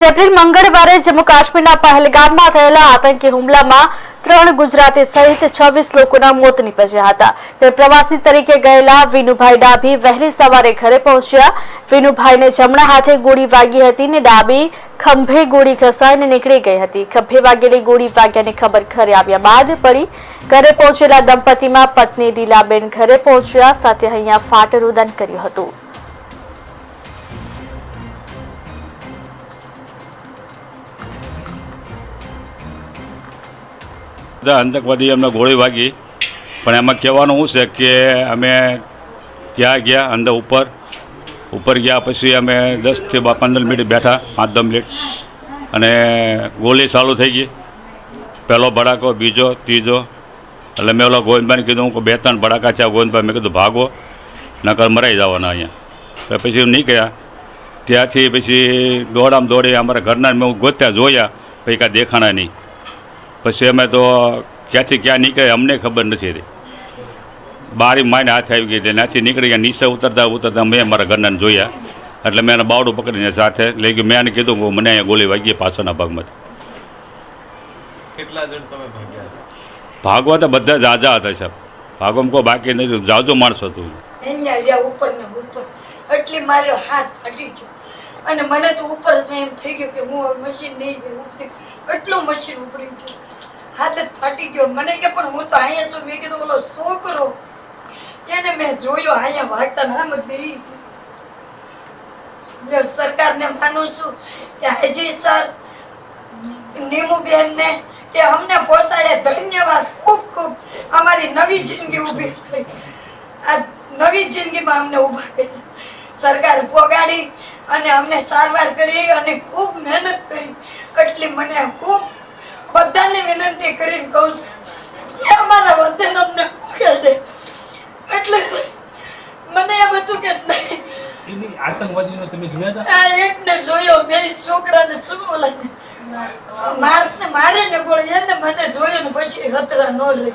April મંગળવારે જમ્મુ કાશ્મીરના પહેલગામમાં થયેલા આતંકી હુમલામાં 3 ગુજરાતી સહિત 26 લોકોના મોત નીપજ્યા હતા। તે પ્રવાસી તરીકે ગયેલા વિનુભાઈ ડાભી વહેલી સવારે ઘરે પહોંચ્યા। વિનુભાઈને જમણા હાથે ગોળી વાગી હતી ને ડાબી ખંભે ગોળી ઘસાઈને નીકળી ગઈ હતી। ખભે વાગેલી ગોળી વાગ્યાની ખબર ઘરે આવ્યા બાદ પડી। ઘરે પહોંચેલા દંપતીમાં પત્ની લીલાબેન ઘરે પહોંચ્યા સાથે અહીંયા ફાટરુદન કર્યું હતું। आतंकवादी अमने गोली वागी पण एम कहवानुं शुं छे कि अमे त्या गया अंदर ऊपर गया पछी अमे 10 થી 15 मिनिट बैठा 5-10 मिनिट अने गोली चालू थई गई। पहलो भड़ाको बीजो तीजो एटले मैं ओला गोविंदभाई कीधुं कि 2-3 भड़ाका थया। गोविंदभाई मैं कीधुं भागो नकर मराई जवाना अहींया। तो पछी निकळ्या त्याथी पछी दौड़ाम दौड़ी अमारा घरना मैं गोत्या जोया पछी कांई देखाणा नहीं। पछी अमे तो क्यांथी क्या निकळे अमने खबर नहीं रही। बारी माने हाथ आई गई नाथी निकળી ગયા। नीचे उतरता मैं मारा घरना जोया एटले मैं बावड़ું पकड़ीने साथे लई गयो। मैं એને કીધું કે મને અહીંયા गोली वागी पाछळના ભાગમાં। કેટલા જણ તમે ભાગ્યા? भागवा तो बधा जाजा हता साहेब। भागવામાં કોઈ બાકી નથી, જાજો માણસ હતું। અહીંયા જ્યાં ઉપર ને ઉપર એટલે મારો હાથ ફાટી ગયો અને મને તો ઉપર એમ થઈ ગયું કે હું મશીન નહીં ઉપડી। એટલો મશીન ઉપડી ગયો, હાથ જ ફાટી ગયો। મને કે પણ હું તો અહીંયા છું। મેં કીધું ઓલો છોકરો એને મેં જોયો અહીંયા વાગતા નામ જ બેહી ગયો। સરકારને માનું છું કે હાજી સર નીમુબેન ને કે અમને પહોંચાડે ધન્યવાદ ખૂબ ખૂબ। અમારી નવી જિંદગી ઊભી થઈ। આ નવી જિંદગીમાં અમને ઊભા કરી સરકારે પોગાડી અને અમને સારવાર કરી અને ખૂબ મહેનત કરી। એટલી મને ખૂબ બધાને વિનંતી કરીને કહું છું કે અમારા વતન અમને મોકલે। એટલે મને એમ હતું કે એની આતંકવાદીનો તમે જોયા હતા? આ એકને જોયો, બે છોકરાને શું ઓલાને મારે ને ગોળી એને મને જોયો ને પછી હતરા ન રહી।